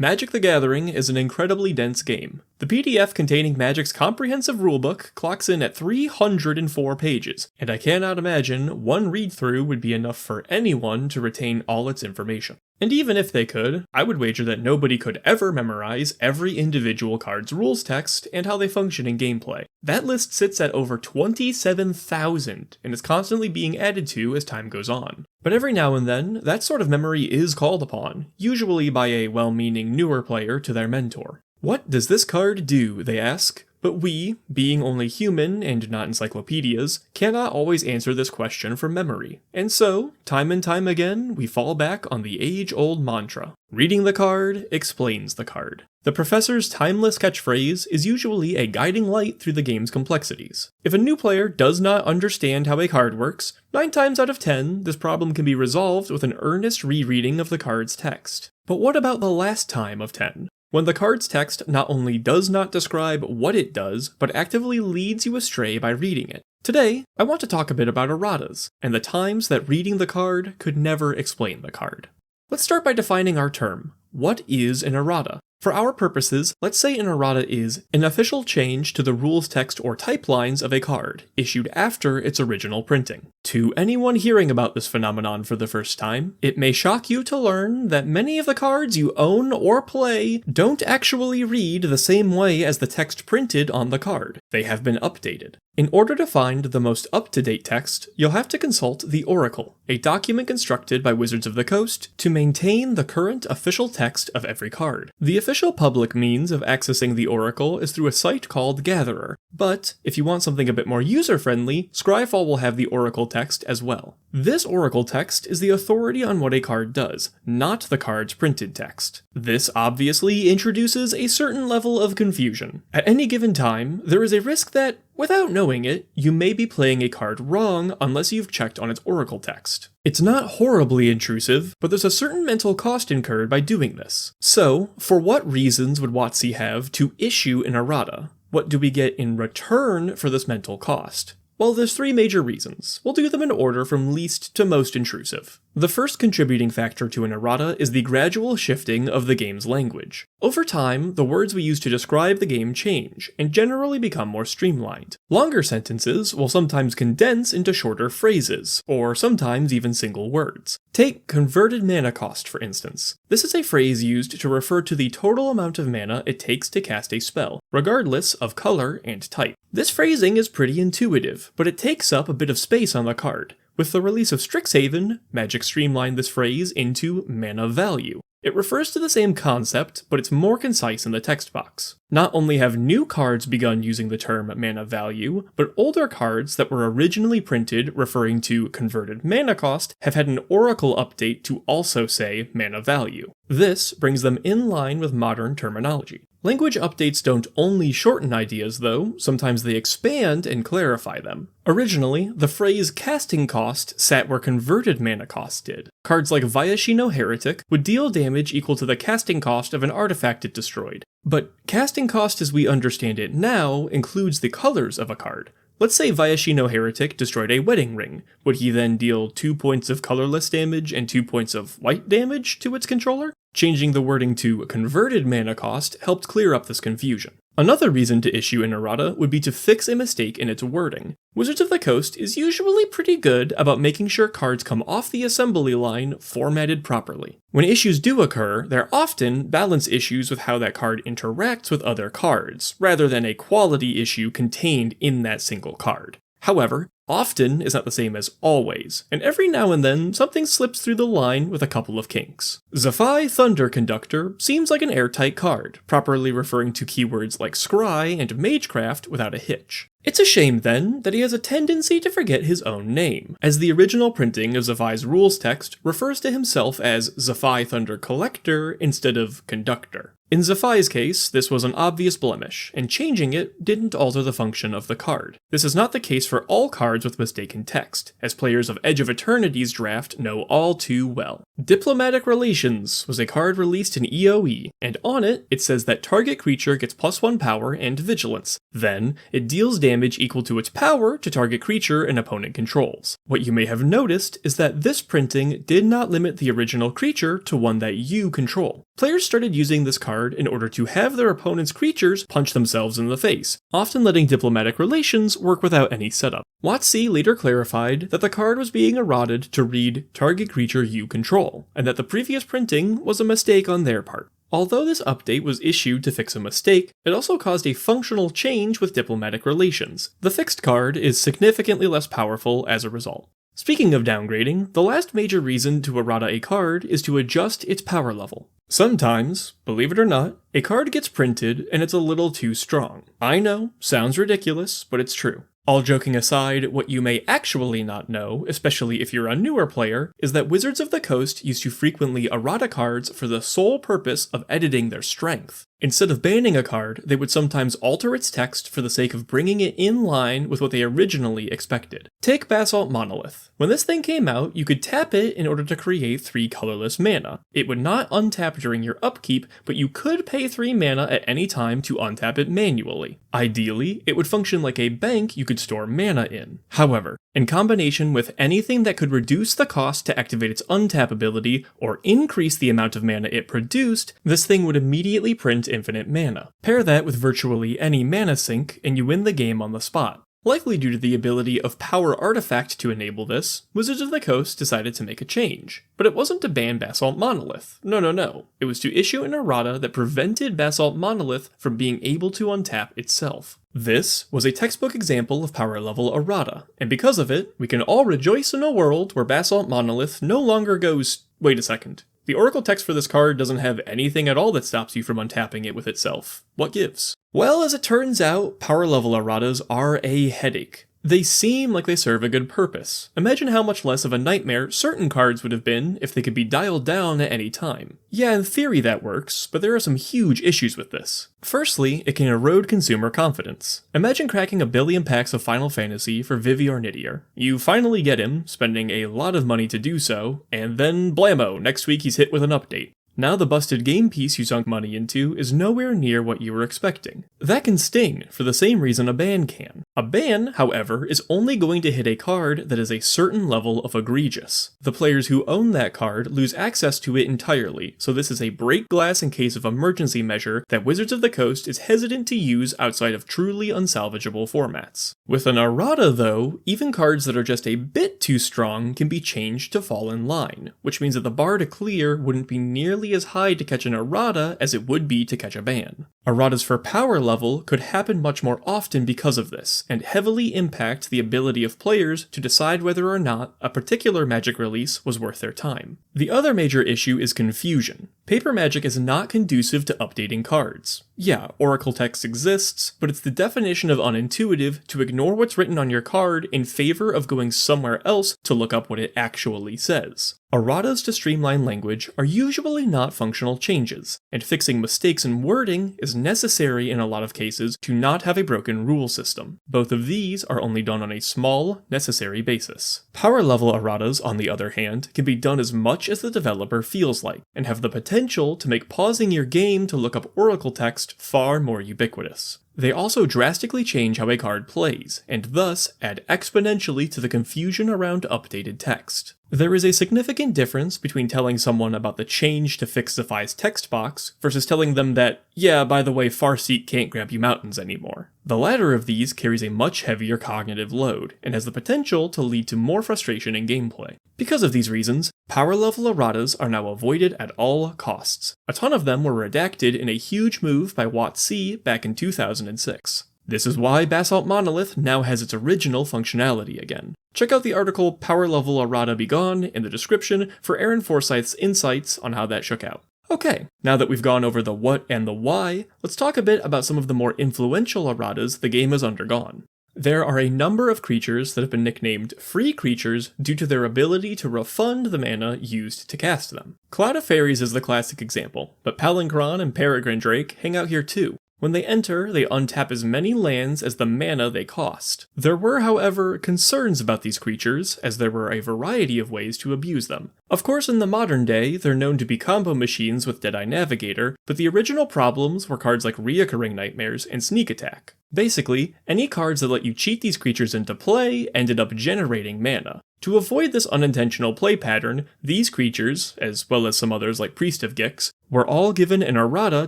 Magic the Gathering is an incredibly dense game. The PDF containing Magic's comprehensive rulebook clocks in at 304 pages, and I cannot imagine one read-through would be enough for anyone to retain all its information. And even if they could, I would wager that nobody could ever memorize every individual card's rules text and how they function in gameplay. That list sits at over 27,000 and is constantly being added to as time goes on. But every now and then, that sort of memory is called upon, usually by a well-meaning newer player to their mentor. What does this card do, they ask? But we, being only human and not encyclopedias, cannot always answer this question from memory. And so, time and time again, we fall back on the age-old mantra. Reading the card explains the card. The professor's timeless catchphrase is usually a guiding light through the game's complexities. If a new player does not understand how a card works, 9 times out of 10, this problem can be resolved with an earnest rereading of the card's text. But what about the last time of 10? When the card's text not only does not describe what it does, but actively leads you astray by reading it. Today, I want to talk a bit about erratas, and the times that reading the card could never explain the card. Let's start by defining our term. What is an errata? For our purposes, let's say an errata is an official change to the rules text or type lines of a card, issued after its original printing. To anyone hearing about this phenomenon for the first time, it may shock you to learn that many of the cards you own or play don't actually read the same way as the text printed on the card. They have been updated. In order to find the most up-to-date text, you'll have to consult the Oracle, a document constructed by Wizards of the Coast to maintain the current official text of every card. The official public means of accessing the Oracle is through a site called Gatherer, but if you want something a bit more user-friendly, Scryfall will have the Oracle text as well. This Oracle text is the authority on what a card does, not the card's printed text. This obviously introduces a certain level of confusion. At any given time, there is a risk that, without knowing it, you may be playing a card wrong unless you've checked on its Oracle text. It's not horribly intrusive, but there's a certain mental cost incurred by doing this. So, for what reasons would WotC have to issue an errata? What do we get in return for this mental cost? Well, there's 3 major reasons. We'll do them in order from least to most intrusive. The first contributing factor to an errata is the gradual shifting of the game's language. Over time, the words we use to describe the game change, and generally become more streamlined. Longer sentences will sometimes condense into shorter phrases, or sometimes even single words. Take converted mana cost, for instance. This is a phrase used to refer to the total amount of mana it takes to cast a spell, regardless of color and type. This phrasing is pretty intuitive, but it takes up a bit of space on the card. With the release of Strixhaven, Magic streamlined this phrase into mana value. It refers to the same concept, but it's more concise in the text box. Not only have new cards begun using the term mana value, but older cards that were originally printed referring to converted mana cost have had an Oracle update to also say mana value. This brings them in line with modern terminology. Language updates don't only shorten ideas though, sometimes they expand and clarify them. Originally, the phrase casting cost sat where converted mana cost did. Cards like Viashino Heretic would deal damage equal to the casting cost of an artifact it destroyed. But casting cost as we understand it now includes the colors of a card. Let's say Viashino Heretic destroyed a wedding ring. Would he then deal 2 points of colorless damage and 2 points of white damage to its controller? Changing the wording to converted mana cost helped clear up this confusion. Another reason to issue an errata would be to fix a mistake in its wording. Wizards of the Coast is usually pretty good about making sure cards come off the assembly line formatted properly. When issues do occur, they're often balance issues with how that card interacts with other cards, rather than a quality issue contained in that single card. However, often is not the same as always, and every now and then something slips through the line with a couple of kinks. Zafai Thunder Conductor seems like an airtight card, properly referring to keywords like scry and magecraft without a hitch. It's a shame, then, that he has a tendency to forget his own name, as the original printing of Zafai's rules text refers to himself as Zafai Thunder Collector instead of Conductor. In Zafai's case, this was an obvious blemish, and changing it didn't alter the function of the card. This is not the case for all cards with mistaken text, as players of Edge of Eternity's draft know all too well. Diplomatic Relations was a card released in EOE, and on it, it says that target creature gets +1 power and vigilance. Then, it deals damage equal to its power to target creature an opponent controls. What you may have noticed is that this printing did not limit the original creature to one that you control. players started using this card in order to have their opponent's creatures punch themselves in the face, often letting diplomatic relations work without any setup. WotC later clarified that the card was being errated to read target creature you control, and that the previous printing was a mistake on their part. Although this update was issued to fix a mistake, it also caused a functional change with diplomatic relations. The fixed card is significantly less powerful as a result. Speaking of downgrading, the last major reason to errata a card is to adjust its power level. Sometimes, believe it or not, a card gets printed and it's a little too strong. I know, sounds ridiculous, but it's true. All joking aside, what you may actually not know, especially if you're a newer player, is that Wizards of the Coast used to frequently errata cards for the sole purpose of editing their strength. Instead of banning a card, they would sometimes alter its text for the sake of bringing it in line with what they originally expected. Take Basalt Monolith. When this thing came out, you could tap it in order to create 3 colorless mana. It would not untap during your upkeep, but you could pay 3 mana at any time to untap it manually. Ideally, it would function like a bank you could store mana in. However, in combination with anything that could reduce the cost to activate its untap ability or increase the amount of mana it produced, this thing would immediately print infinite mana. Pair that with virtually any mana sink, and you win the game on the spot. Likely due to the ability of Power Artifact to enable this, Wizards of the Coast decided to make a change. But it wasn't to ban Basalt Monolith. No. It was to issue an errata that prevented Basalt Monolith from being able to untap itself. This was a textbook example of power level errata, and because of it, we can all rejoice in a world where Basalt Monolith no longer goes, wait a second. The Oracle text for this card doesn't have anything at all that stops you from untapping it with itself. What gives? Well, as it turns out, power level erratas are a headache. They seem like they serve a good purpose. Imagine how much less of a nightmare certain cards would have been if they could be dialed down at any time. Yeah, in theory that works, but there are some huge issues with this. Firstly, it can erode consumer confidence. Imagine cracking 1 billion packs of Final Fantasy for Vivi or Nidier. You finally get him, spending a lot of money to do so, and then blammo, next week he's hit with an update. Now the busted game piece you sunk money into is nowhere near what you were expecting. That can sting, for the same reason a ban can. A ban, however, is only going to hit a card that is a certain level of egregious. The players who own that card lose access to it entirely, so this is a break glass in case of emergency measure that Wizards of the Coast is hesitant to use outside of truly unsalvageable formats. With an errata though, even cards that are just a bit too strong can be changed to fall in line, which means that the bar to clear wouldn't be nearly as high to catch an errata as it would be to catch a ban. Erratas for power level could happen much more often because of this, and heavily impact the ability of players to decide whether or not a particular Magic release was worth their time. The other major issue is confusion. Paper Magic is not conducive to updating cards. Yeah, Oracle text exists, but it's the definition of unintuitive to ignore what's written on your card in favor of going somewhere else to look up what it actually says. Erratas to streamline language are usually not functional changes, and fixing mistakes in wording is necessary in a lot of cases to not have a broken rule system. Both of these are only done on a small, necessary basis. Power level erratas, on the other hand, can be done as much as the developer feels like, and have the potential to make pausing your game to look up Oracle text far more ubiquitous. They also drastically change how a card plays, and thus add exponentially to the confusion around updated text. There is a significant difference between telling someone about the change to Fixify's text box versus telling them that, yeah, by the way, Farseek can't grab you mountains anymore. The latter of these carries a much heavier cognitive load, and has the potential to lead to more frustration in gameplay. Because of these reasons, power level erratas are now avoided at all costs. A ton of them were redacted in a huge move by WotC back in 2006. This is why Basalt Monolith now has its original functionality again. Check out the article Power Level Errata Be Gone in the description for Aaron Forsyth's insights on how that shook out. Okay, now that we've gone over the what and the why, let's talk a bit about some of the more influential erratas the game has undergone. There are a number of creatures that have been nicknamed free creatures due to their ability to refund the mana used to cast them. Cloud of Fairies is the classic example, but Palinchron and Peregrine Drake hang out here too. When they enter, they untap as many lands as the mana they cost. There were, however, concerns about these creatures, as there were a variety of ways to abuse them. Of course, in the modern day, they're known to be combo machines with Deadeye Navigator, but the original problems were cards like Reoccurring Nightmares and Sneak Attack. Basically, any cards that let you cheat these creatures into play ended up generating mana. To avoid this unintentional play pattern, these creatures, as well as some others like Priest of Gix, were all given an errata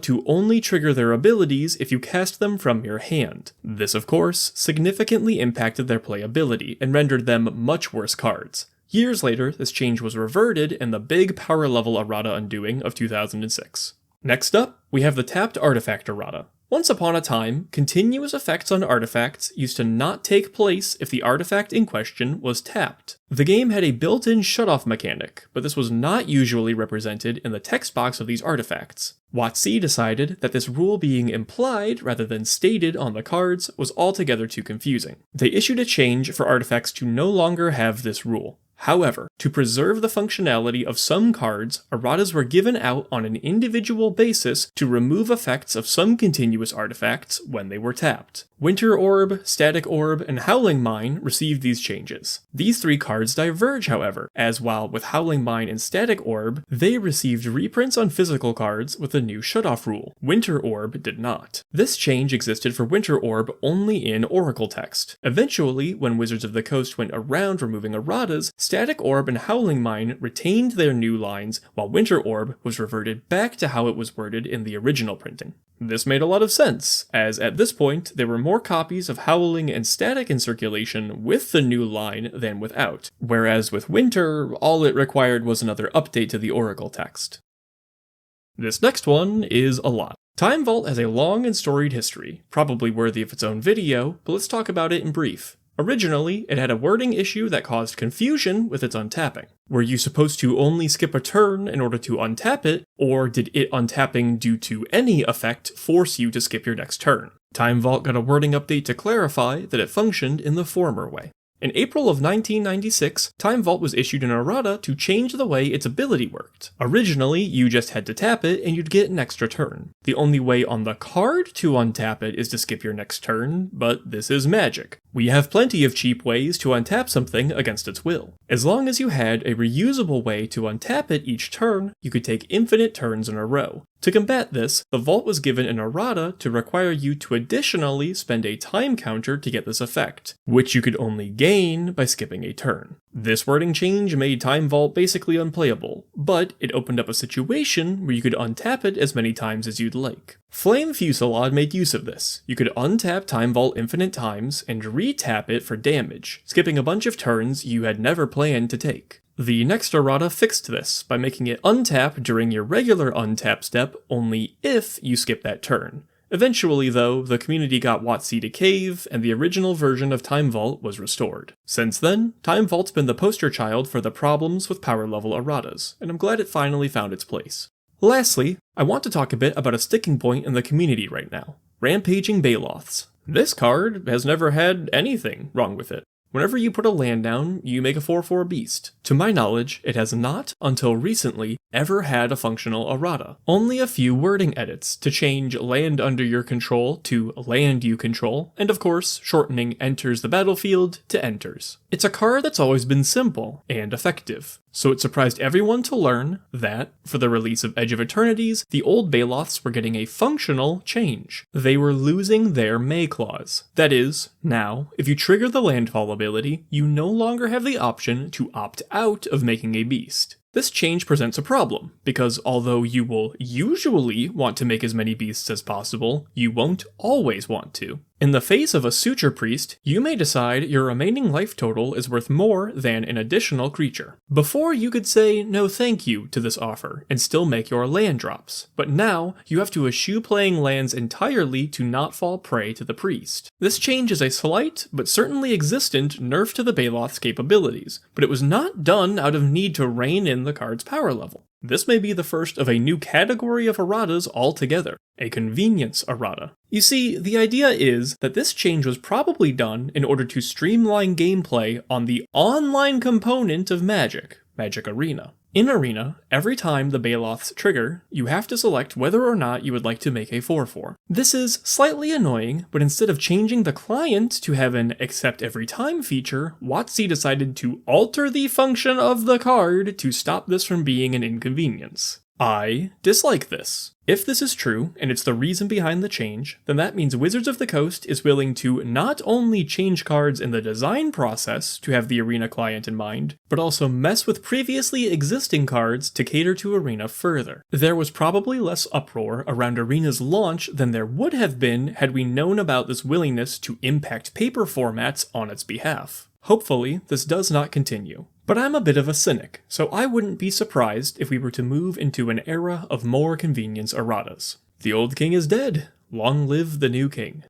to only trigger their abilities if you cast them from your hand. This, of course, significantly impacted their playability and rendered them much worse cards. Years later, this change was reverted in the big power level errata undoing of 2006. Next up, we have the tapped artifact errata. Once upon a time, continuous effects on artifacts used to not take place if the artifact in question was tapped. The game had a built-in shutoff mechanic, but this was not usually represented in the text box of these artifacts. WotC decided that this rule being implied rather than stated on the cards was altogether too confusing. They issued a change for artifacts to no longer have this rule. However, to preserve the functionality of some cards, erratas were given out on an individual basis to remove effects of some continuous artifacts when they were tapped. Winter Orb, Static Orb, and Howling Mine received these changes. These three cards diverge, however, as while with Howling Mine and Static Orb, they received reprints on physical cards with a new shutoff rule. Winter Orb did not. This change existed for Winter Orb only in Oracle text. Eventually, when Wizards of the Coast went around removing erratas, Static Orb and Howling Mine retained their new lines, while Winter Orb was reverted back to how it was worded in the original printing. This made a lot of sense, as at this point there were more copies of Howling and Static in circulation with the new line than without, whereas with Winter, all it required was another update to the Oracle text. This next one is a lot. Time Vault has a long and storied history, probably worthy of its own video, but let's talk about it in brief. Originally, it had a wording issue that caused confusion with its untapping. Were you supposed to only skip a turn in order to untap it, or did it untapping due to any effect force you to skip your next turn? Time Vault got a wording update to clarify that it functioned in the former way. In April of 1996, Time Vault was issued an errata to change the way its ability worked. Originally, you just had to tap it and you'd get an extra turn. The only way on the card to untap it is to skip your next turn, but this is magic. We have plenty of cheap ways to untap something against its will. As long as you had a reusable way to untap it each turn, you could take infinite turns in a row. To combat this, the Vault was given an errata to require you to additionally spend a time counter to get this effect, which you could only gain by skipping a turn. This wording change made Time Vault basically unplayable, but it opened up a situation where you could untap it as many times as you'd like. Flame Fusillade made use of this. You could untap Time Vault infinite times and re-tap it for damage, skipping a bunch of turns you had never planned to take. The next errata fixed this by making it untap during your regular untap step only if you skip that turn. Eventually, though, the community got WotC to cave, and the original version of Time Vault was restored. Since then, Time Vault's been the poster child for the problems with power level erratas, and I'm glad it finally found its place. Lastly, I want to talk a bit about a sticking point in the community right now: Rampaging Baloths. This card has never had anything wrong with it. Whenever you put a land down, you make a 4/4 beast. To my knowledge, it has not, until recently, ever had a functional errata. Only a few wording edits to change land under your control to land you control, and of course, shortening enters the battlefield to enters. It's a card that's always been simple and effective. So it surprised everyone to learn that, for the release of Edge of Eternities, the old Baloths were getting a functional change. They were losing their May clause. That is, now, if you trigger the landfall ability, you no longer have the option to opt out of making a beast. This change presents a problem, because although you will usually want to make as many beasts as possible, you won't always want to. In the face of a Suture Priest, you may decide your remaining life total is worth more than an additional creature. Before, you could say no thank you to this offer and still make your land drops, but now you have to eschew playing lands entirely to not fall prey to the priest. This change is a slight, but certainly existent, nerf to the Baloth's capabilities, but it was not done out of need to rein in the card's power level. This may be the first of a new category of erratas altogether, a convenience errata. You see, the idea is that this change was probably done in order to streamline gameplay on the online component of Magic Arena. In Arena, every time the Baloths trigger, you have to select whether or not you would like to make a 4/4. This is slightly annoying, but instead of changing the client to have an accept every time feature, WotC decided to alter the function of the card to stop this from being an inconvenience. I dislike this. If this is true, and it's the reason behind the change, then that means Wizards of the Coast is willing to not only change cards in the design process to have the Arena client in mind, but also mess with previously existing cards to cater to Arena further. There was probably less uproar around Arena's launch than there would have been had we known about this willingness to impact paper formats on its behalf. Hopefully, this does not continue. But I'm a bit of a cynic, so I wouldn't be surprised if we were to move into an era of more convenience erratas. The old king is dead. Long live the new king.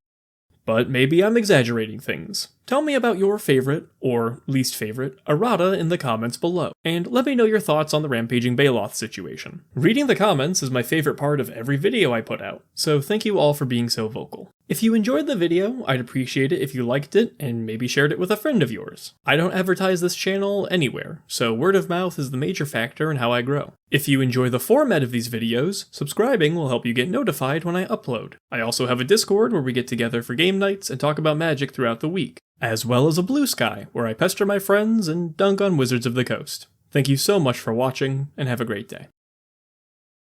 But maybe I'm exaggerating things. Tell me about your favorite, or least favorite, errata in the comments below, and let me know your thoughts on the Rampaging Baloths situation. Reading the comments is my favorite part of every video I put out, so thank you all for being so vocal. If you enjoyed the video, I'd appreciate it if you liked it and maybe shared it with a friend of yours. I don't advertise this channel anywhere, so word of mouth is the major factor in how I grow. If you enjoy the format of these videos, subscribing will help you get notified when I upload. I also have a Discord where we get together for game nights and talk about Magic throughout the week, as well as a Blue Sky where I pester my friends and dunk on Wizards of the Coast. Thank you so much for watching, and have a great day.